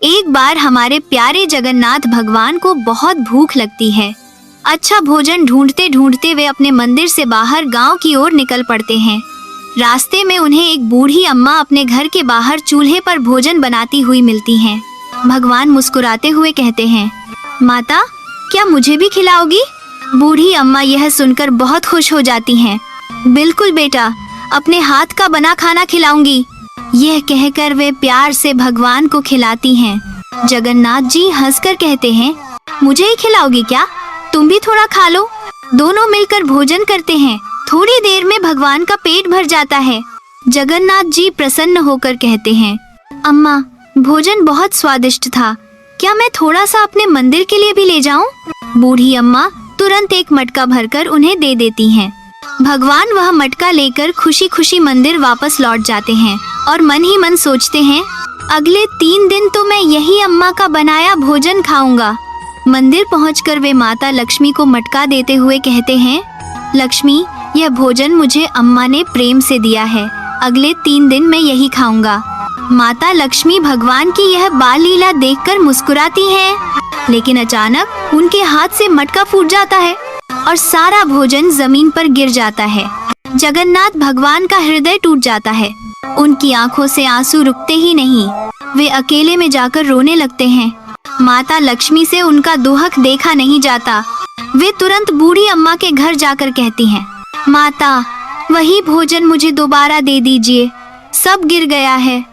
एक बार हमारे प्यारे जगन्नाथ भगवान को बहुत भूख लगती है। अच्छा भोजन ढूंढते ढूंढते वे अपने मंदिर से बाहर गांव की ओर निकल पड़ते हैं। रास्ते में उन्हें एक बूढ़ी अम्मा अपने घर के बाहर चूल्हे पर भोजन बनाती हुई मिलती हैं। भगवान मुस्कुराते हुए कहते हैं, माता, क्या मुझे भी खिलाओगी? बूढ़ी अम्मा यह सुनकर बहुत खुश हो जाती हैं। बिल्कुल बेटा, अपने हाथ का बना खाना खिलाऊंगी। यह कहकर वे प्यार से भगवान को खिलाती हैं। जगन्नाथ जी हंसकर कहते हैं, मुझे ही खिलाओगी क्या? तुम भी थोड़ा खा लो। दोनों मिलकर भोजन करते हैं। थोड़ी देर में भगवान का पेट भर जाता है। जगन्नाथ जी प्रसन्न होकर कहते हैं, अम्मा, भोजन बहुत स्वादिष्ट था। क्या मैं थोड़ा सा अपने मंदिर के लिए भी ले जाऊं? बूढ़ी अम्मा तुरंत एक मटका भरकर उन्हें दे देती हैं। भगवान वह मटका लेकर खुशी खुशी मंदिर वापस लौट जाते हैं और मन ही मन सोचते हैं, अगले 3 दिन तो मैं यही अम्मा का बनाया भोजन खाऊंगा। मंदिर पहुंचकर वे माता लक्ष्मी को मटका देते हुए कहते हैं, लक्ष्मी, यह भोजन मुझे अम्मा ने प्रेम से दिया है। अगले 3 दिन मैं यही खाऊंगा। माता लक्ष्मी भगवान की यह बाल लीला देखकर मुस्कुराती हैं, लेकिन अचानक उनके हाथ से मटका फूट जाता है और सारा भोजन जमीन पर गिर जाता है। जगन्नाथ भगवान का हृदय टूट जाता है। उनकी आंखों से आंसू रुकते ही नहीं। वे अकेले में जाकर रोने लगते हैं। माता लक्ष्मी से उनका दुहक देखा नहीं जाता। वे तुरंत बूढ़ी अम्मा के घर जाकर कहती हैं, माता, वही भोजन मुझे दोबारा दे दीजिए। सब गिर गया है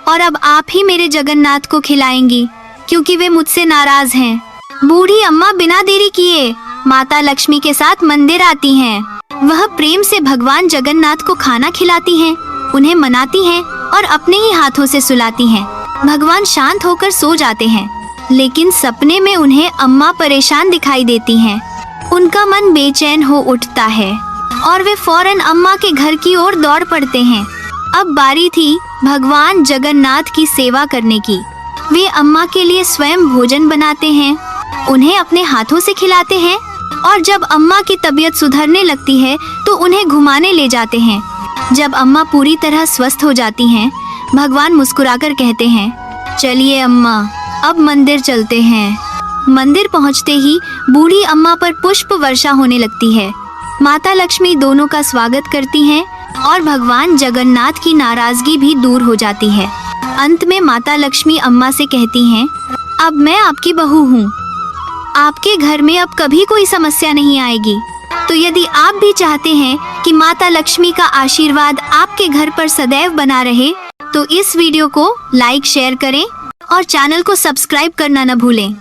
और अब आप ही मेरे जगन्नाथ को खिलाएंगी, क्योंकि वे मुझसे नाराज हैं। बूढ़ी अम्मा बिना देरी किए माता लक्ष्मी के साथ मंदिर आती हैं। वह प्रेम से भगवान जगन्नाथ को खाना खिलाती हैं, उन्हें मनाती हैं और अपने ही हाथों से सुलाती हैं। भगवान शांत होकर सो जाते हैं, लेकिन सपने में उन्हें अम्मा परेशान दिखाई देती हैं। उनका मन बेचैन हो उठता है और वे फौरन अम्मा के घर की ओर दौड़ पड़ते हैं। अब बारी थी भगवान जगन्नाथ की सेवा करने की। वे अम्मा के लिए स्वयं भोजन बनाते हैं, उन्हें अपने हाथों से खिलाते हैं और जब अम्मा की तबीयत सुधरने लगती है तो उन्हें घुमाने ले जाते हैं। जब अम्मा पूरी तरह स्वस्थ हो जाती हैं, भगवान मुस्कुराकर कहते हैं, चलिए अम्मा, अब मंदिर चलते हैं। मंदिर पहुंचते ही बूढ़ी अम्मा पर पुष्प वर्षा होने लगती है। माता लक्ष्मी दोनों का स्वागत करती हैं और भगवान जगन्नाथ की नाराजगी भी दूर हो जाती है। अंत में माता लक्ष्मी अम्मा से कहती हैं, अब मैं आपकी बहू हूँ। आपके घर में अब कभी कोई समस्या नहीं आएगी। तो यदि आप भी चाहते हैं कि माता लक्ष्मी का आशीर्वाद आपके घर पर सदैव बना रहे, तो इस वीडियो को लाइक, शेयर करें और चैनल को सब्सक्राइब करना न भूलें।